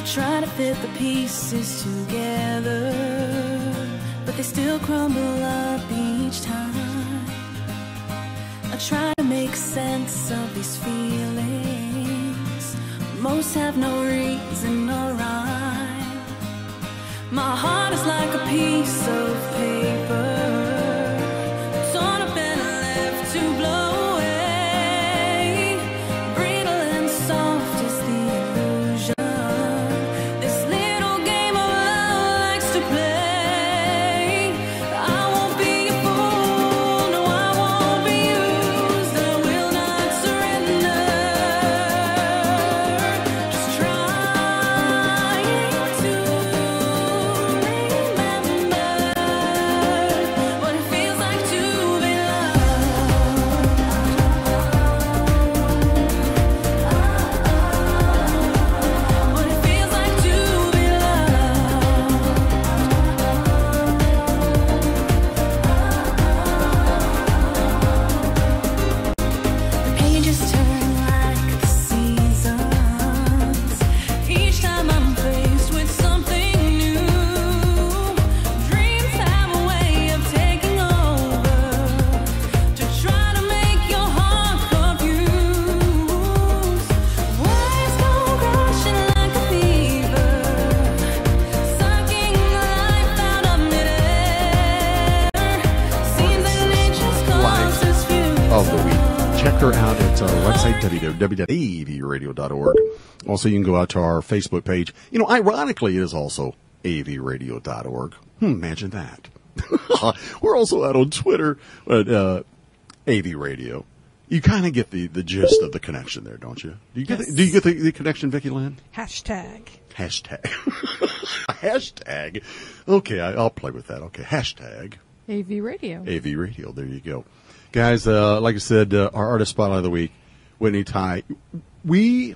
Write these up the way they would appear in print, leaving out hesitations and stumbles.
try to fit the pieces together, but they still crumble up each time. I try to make sense of these feelings. Most have no reason or rhyme. My heart is like a piece of paper, torn up and left to blow away. Brittle and soft is the illusion this little game of love likes to play. I won't be a fool, no, I won't be used. I will not surrender. Just trying to remember what it feels like to be loved. What it feels like to be loved. The pages turn like the seasons. Each time I'm faced with something new, dreams have a way of taking over to try to make your heart confused. Waves go crashing like a fever, sucking the life out of midair. Seems like nature's closest view Of the week. Check her out at our website, www.avradio.org. Also, you can go out to our Facebook page. You know, ironically, it is also avradio.org. Imagine that. We're also out on Twitter at AV Radio. You kind of get the gist of the connection there, don't you? Do you get the connection, Vicki Lynn? Hashtag. Hashtag. Okay, I'll play with that. Okay, hashtag. AV Radio. AV Radio. There you go. Guys, like I said, our artist spotlight of the week, Whitney Tai. We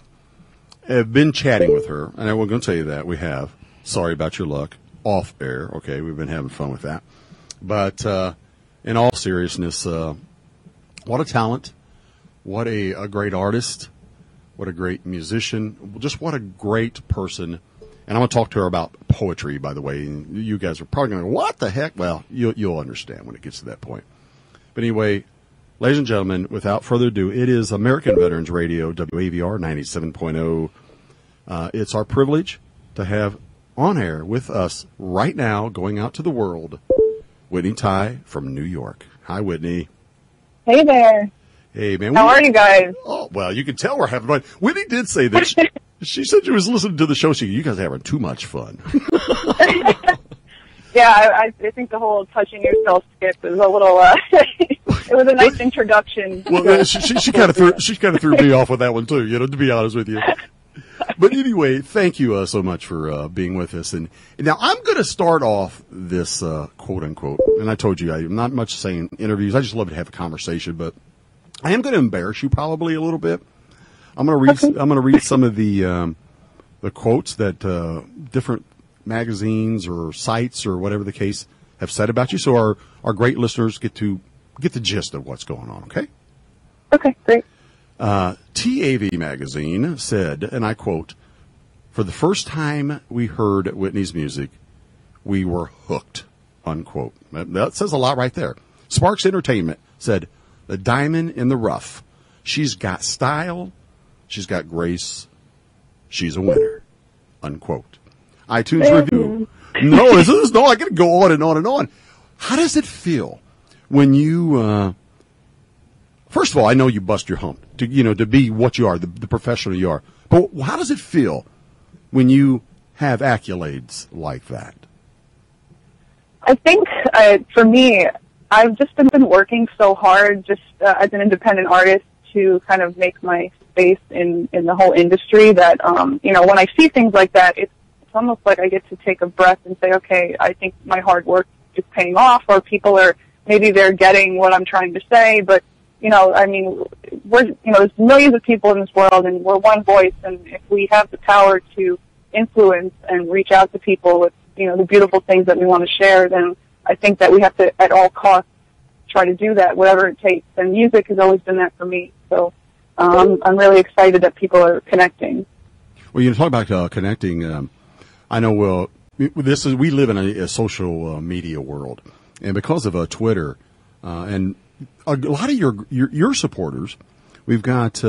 have been chatting with her, and I'm going to tell you that. We have. Sorry about your luck. Off air. Okay, we've been having fun with that. But in all seriousness, what a talent. What a great artist. What a great musician. Just what a great person. And I'm going to talk to her about poetry, by the way. And you guys are probably going to go, what the heck? Well, you'll understand when it gets to that point. But anyway, ladies and gentlemen, without further ado, it is American Veterans Radio, WAVR 97.0. It's our privilege to have on air with us right now, going out to the world, Whitney Tai from New York. Hi, Whitney. Hey there. Hey, man. How are you guys? Oh, well, you can tell we're having fun. Whitney did say that. She said she was listening to the show. You guys are having too much fun. Yeah, I think the whole touching yourself skit was a little, it was a nice introduction. Well, she kind of threw me off with that one too, to be honest with you. But anyway, thank you so much for being with us. And now I'm going to start off this quote unquote, and I told you I'm not much saying interviews. I just love to have a conversation, but I am going to embarrass you probably a little bit. I'm going to read some of the quotes that different magazines or sites or whatever the case have said about you, so our great listeners get the gist of what's going on. Okay. Okay, great. TAV magazine said, and I quote, "For the first time we heard Whitney's music, we were hooked," unquote. That says a lot right there. Sparks Entertainment said, "The diamond in the rough. She's got style. She's got grace. She's a winner," unquote. iTunes review. No, I can go on and on and on. How does it feel when you, first of all, I know you bust your hump to be what you are, the professional you are. But how does it feel when you have accolades like that? I think, for me, I've just been working so hard just as an independent artist to kind of make my space in the whole industry that, when I see things like that, it's almost like I get to take a breath and say, okay, I think my hard work is paying off, or maybe they're getting what I'm trying to say, but, there's millions of people in this world and we're one voice, and if we have the power to influence and reach out to people with, the beautiful things that we want to share, then I think that we have to, at all costs, try to do that, whatever it takes. And music has always been that for me. So I'm really excited that people are connecting. Well, you talk about connecting. I know. We live in a social media world, and because of Twitter and a lot of your supporters, we've got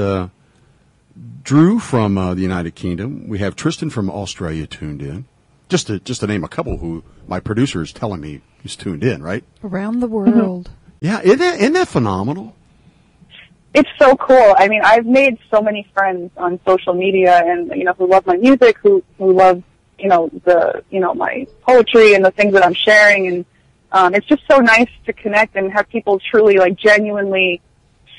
Drew from the United Kingdom. We have Tristan from Australia tuned in. Just to name a couple who my producer is telling me is tuned in, right? Around the world. Yeah, isn't that phenomenal? It's so cool. I mean, I've made so many friends on social media, and who love my music, who love my poetry and the things that I'm sharing, and it's just so nice to connect and have people truly genuinely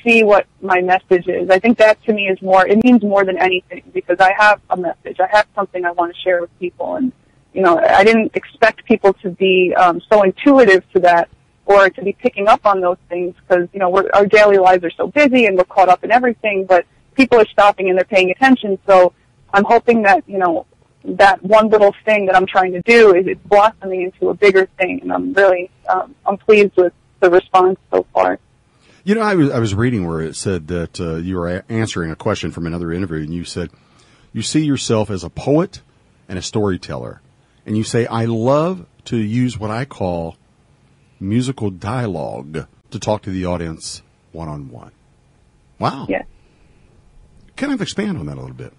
see what my message is. I think that to me it means more than anything, because I have a message. I have something I want to share with people, and I didn't expect people to be so intuitive to that, or to be picking up on those things, because our daily lives are so busy and we're caught up in everything, but people are stopping and they're paying attention. So I'm hoping that that one little thing that I'm trying to do is it's blossoming into a bigger thing, and I'm really I'm pleased with the response so far. I was reading where it said that you were answering a question from another interview, and you said you see yourself as a poet and a storyteller, and you say, I love to use what I call musical dialogue to talk to the audience one-on-one. Wow. Yeah. Kind of expand on that a little bit.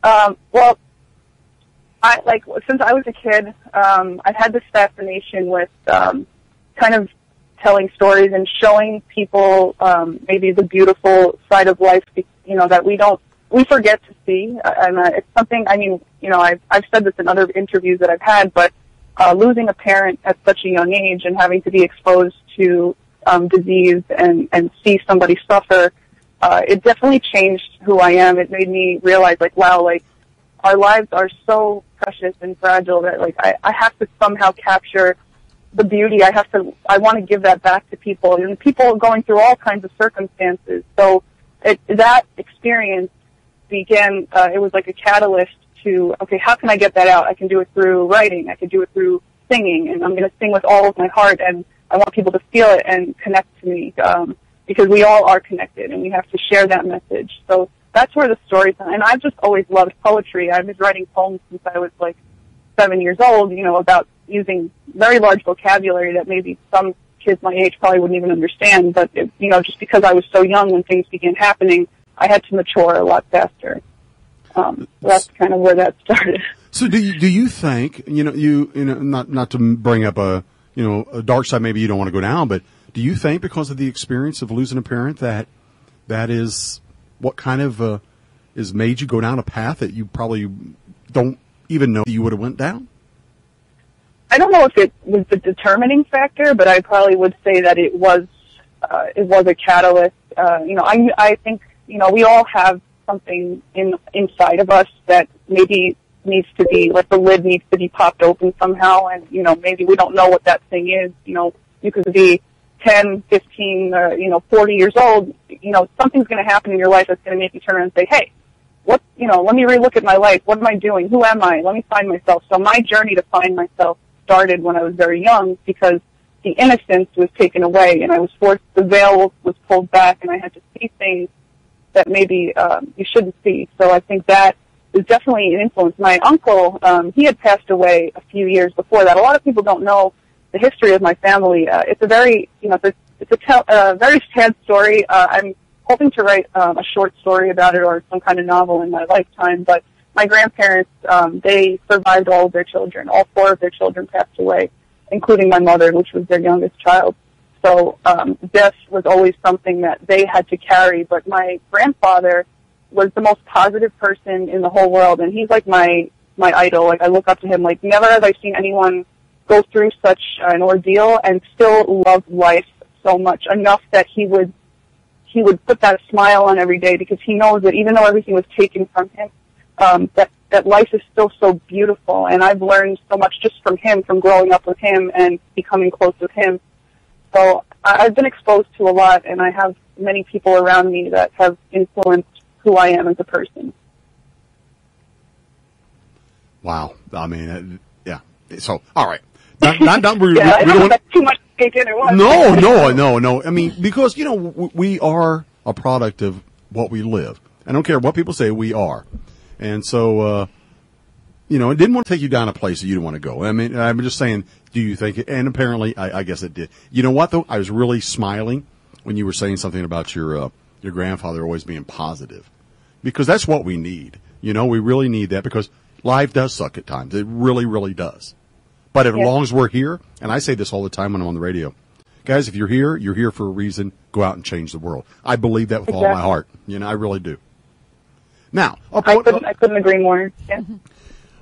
Well, since I was a kid, I've had this fascination with kind of telling stories and showing people maybe the beautiful side of life, that we forget to see. And it's something, I've said this in other interviews that I've had, but losing a parent at such a young age and having to be exposed to disease and see somebody suffer, it definitely changed who I am. It made me realize, wow, our lives are so precious and fragile that, I have to somehow capture the beauty. I want to give that back to people, and people are going through all kinds of circumstances. So that experience began, it was like a catalyst to, okay, how can I get that out? I can do it through writing. I can do it through singing, and I'm going to sing with all of my heart, and I want people to feel it and connect to me, because we all are connected, and we have to share that message. So that's where the stories, and I've just always loved poetry. I've been writing poems since I was 7 years old, about using very large vocabulary that maybe some kids my age probably wouldn't even understand. But, just because I was so young when things began happening, I had to mature a lot faster. So that's kind of where that started. So do you think, not to bring up a dark side maybe you don't want to go down, but do you think because of the experience of losing a parent that is what kind of has made you go down a path that you probably don't even know that you would have went down? I don't know if it was the determining factor, but I probably would say that it was a catalyst. I think, we all have something inside of us that maybe needs to be, the lid needs to be popped open somehow, and, maybe we don't know what that thing is. You could be 10, 15, 40 years old, something's going to happen in your life that's going to make you turn around and say, hey, let me relook at my life. What am I doing? Who am I? Let me find myself. So my journey to find myself started when I was very young, because the innocence was taken away, and I was forced, the veil was pulled back, and I had to see things that maybe you shouldn't see. So I think that is definitely an influence. My uncle, he had passed away a few years before that. A lot of people don't know the history of my family. It's a very, it's a very sad story. I'm hoping to write a short story about it, or some kind of novel in my lifetime. But my grandparents, they survived all of their children. All 4 of their children passed away, including my mother, which was their youngest child. So death was always something that they had to carry. But my grandfather was the most positive person in the whole world, and he's like my idol. I look up to him. Never have I seen anyone go through such an ordeal and still love life so much, enough that he would put that smile on every day, because he knows that even though everything was taken from him, that life is still so beautiful. And I've learned so much just from him, from growing up with him and becoming close with him. So I've been exposed to a lot, and I have many people around me that have influenced who I am as a person. Wow. I mean, yeah. So, all right. Not we yeah, we don't that's too much to take in at once. No. I mean, because, we are a product of what we live. I don't care what people say, we are. And so, you know, it didn't want to take you down a place that you didn't want to go. I mean, I'm just saying, do you think it? And apparently, I guess it did. You know what, though? I was really smiling when you were saying something about your grandfather always being positive. Because that's what we need. You know, we really need that because life does suck at times. It really, really does. But as long as we're here, and I say this all the time when I'm on the radio, guys, if you're here for a reason. Go out and change the world. I believe that with all my heart. You know, I really do. Now, I couldn't agree more. Yeah.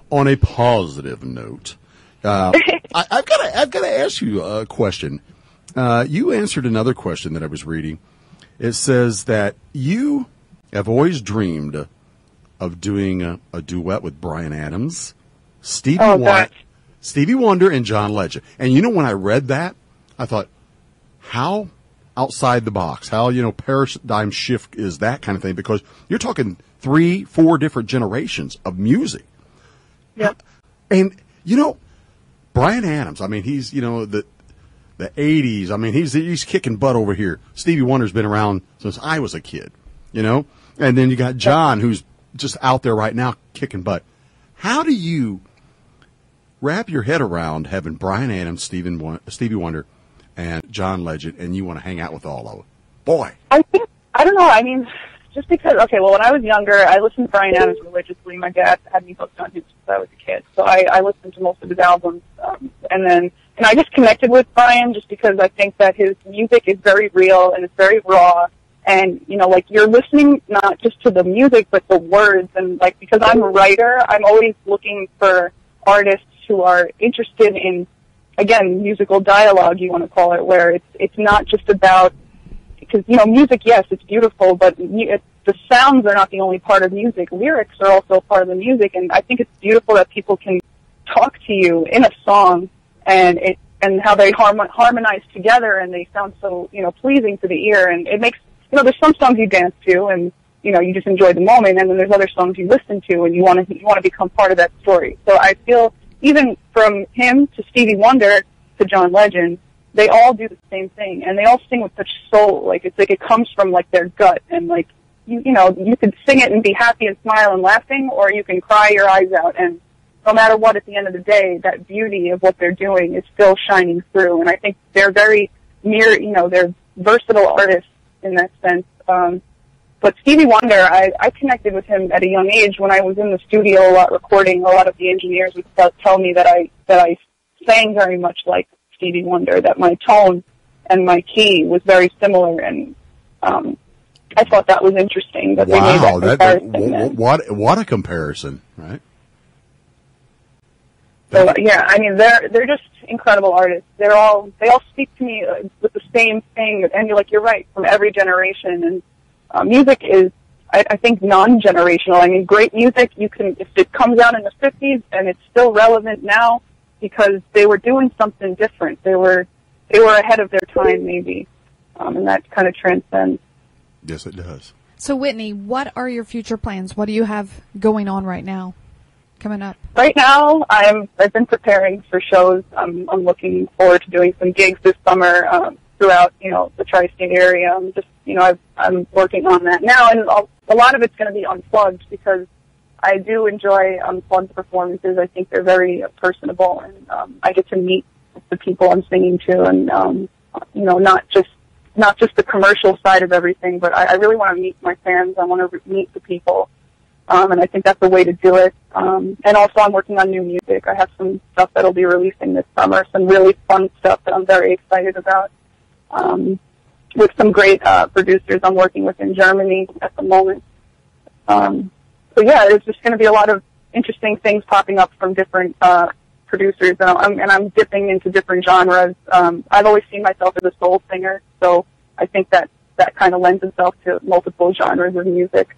On a positive note, I've got to ask you a question. You answered another question that I was reading. It says that you have always dreamed of doing a duet with Bryan Adams, Stevie Wonder, and John Legend. And you know, when I read that, I thought, how outside the box, how, you know, paradigm shift is that kind of thing? Because you're talking 3-4 different generations of music. Yeah. And, you know, Bryan Adams, I mean, he's, you know, the 80s. I mean, he's kicking butt over here. Stevie Wonder's been around since I was a kid, you know? And then you got John, who's just out there right now kicking butt. How do you wrap your head around having Bryan Adams, Stevie Wonder, and John Legend, and you want to hang out with all of them? Boy. I don't know. I mean, just because, okay, well, when I was younger, I listened to Bryan Adams religiously. My dad had me hooked on him since I was a kid. So I listened to most of his albums. And I just connected with Bryan just because I think that his music is very real and it's very raw. And, you know, like, you're listening not just to the music, but the words. And, like, because I'm a writer, I'm always looking for artists who are interested in, again, musical dialogue, you want to call it, where it's not just about, because, you know, music, yes, it's beautiful, but the sounds are not the only part of music. Lyrics are also part of the music, and I think it's beautiful that people can talk to you in a song, and how they harmonize together, and they sound so, you know, pleasing to the ear, and it makes, you know, there's some songs you dance to, and, you know, you just enjoy the moment, and then there's other songs you listen to, and you want to become part of that story. So I feel, even from him to Stevie Wonder to John Legend, they all do the same thing, and they all sing with such soul. Like, it's like it comes from, like, their gut, and, like, you know, you could sing it and be happy and smile and laughing, or you can cry your eyes out, and no matter what, at the end of the day, that beauty of what they're doing is still shining through, and I think they're very you know, they're versatile artists in that sense. But Stevie Wonder, I connected with him at a young age. When I was in the studio a lot recording, a lot of the engineers would tell me that I sang very much like Stevie Wonder, that my tone and my key was very similar, and I thought that was interesting that they made that comparison. What a comparison, right? So yeah, I mean, they're just incredible artists. They all speak to me with the same thing, and you're right, from every generation. And music is, I think, non-generational. I mean, great music, if it comes out in the 50s and it's still relevant now, because they were doing something different. They were ahead of their time, maybe, and that kind of transcends. Yes, it does. So, Whitney, what are your future plans? What do you have going on right now, coming up? Right now, I've been preparing for shows. I'm looking forward to doing some gigs this summer throughout, you know, the tri-state area. I'm just, you know, I'm working on that now, and a lot of it's going to be unplugged because I do enjoy unplugged performances. I think they're very personable, and I get to meet the people I'm singing to, and you know, not just the commercial side of everything, but I really want to meet my fans. I want to meet the people, and I think that's the way to do it. And also, I'm working on new music. I have some stuff that'll be releasing this summer, some really fun stuff that I'm very excited about, with some great producers I'm working with in Germany at the moment. So yeah, there's just going to be a lot of interesting things popping up from different producers, and I'm dipping into different genres. I've always seen myself as a soul singer, so I think that kind of lends itself to multiple genres of music.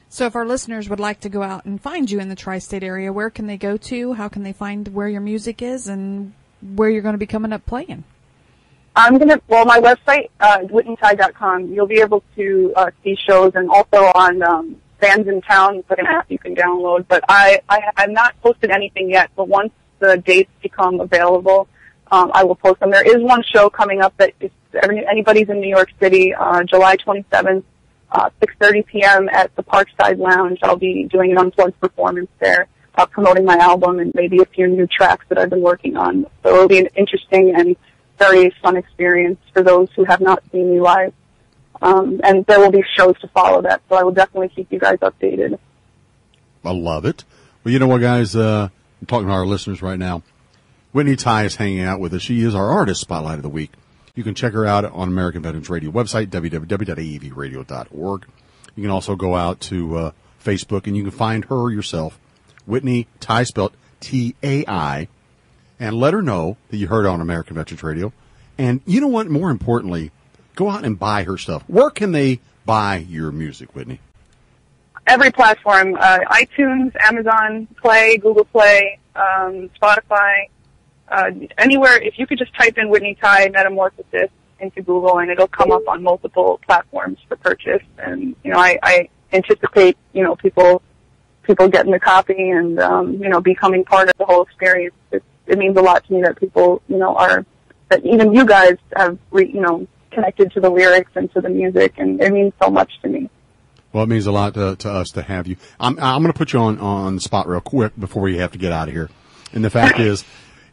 So if our listeners would like to go out and find you in the tri-state area, where can they go to? How can they find where your music is and where you're going to be coming up playing? My website, WhitneyTai.com, you'll be able to see shows, and also on Fans in Town, it's like an app you can download. But I've not posted anything yet, but once the dates become available, I will post them. There is one show coming up that if anybody's in New York City, July 27th, 6:30 p.m. at the Parkside Lounge. I'll be doing an unplugged performance there, promoting my album and maybe a few new tracks that I've been working on. So it'll be an interesting and very fun experience for those who have not seen me live. And there will be shows to follow that, so I will definitely keep you guys updated. I love it. Well, you know what, guys? I'm talking to our listeners right now. Whitney Tai is hanging out with us. She is our Artist Spotlight of the Week. You can check her out on American Veterans Radio website, www.avradio.org. You can also go out to Facebook, and you can find her yourself, Whitney Tai, spelled T-A-I, and let her know that you heard her on American Veterans Radio. And you know what? More importantly, go out and buy her stuff. Where can they buy your music, Whitney? Every platform, iTunes, Amazon Play, Google Play, Spotify, anywhere. If you could just type in Whitney Tai Metamorphosis into Google, and it'll come up on multiple platforms for purchase. And, you know, I anticipate, you know, people getting the copy and, you know, becoming part of the whole experience. It means a lot to me that people, you know, that even you guys have, you know, connected to the lyrics and to the music, and it means so much to me. Well, it means a lot to us to have you. I'm going to put you on the spot real quick before we have to get out of here. And the fact is,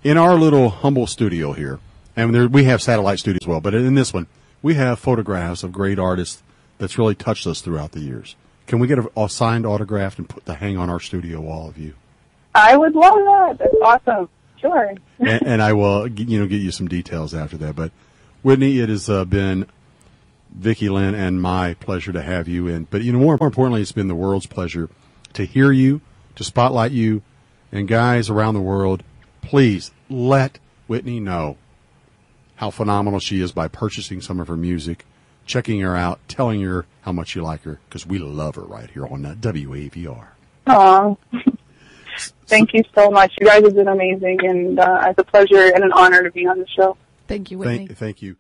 in our little humble studio here, and we have satellite studios as well, but in this one, we have photographs of great artists that's really touched us throughout the years. Can we get a signed autograph and put the hang on our studio wall of you? I would love that. That's awesome. Sure. and I will, you know, get you some details after that. But Whitney, it has been Vicki Lynn and my pleasure to have you in. But, you know, more importantly, it's been the world's pleasure to hear you, to spotlight you. And guys around the world, please let Whitney know how phenomenal she is by purchasing some of her music, checking her out, telling her how much you like her, because we love her right here on WAVR. Aww. Thank you so much. You guys have been amazing, and it's a pleasure and an honor to be on the show. Thank you, Whitney. Thank you.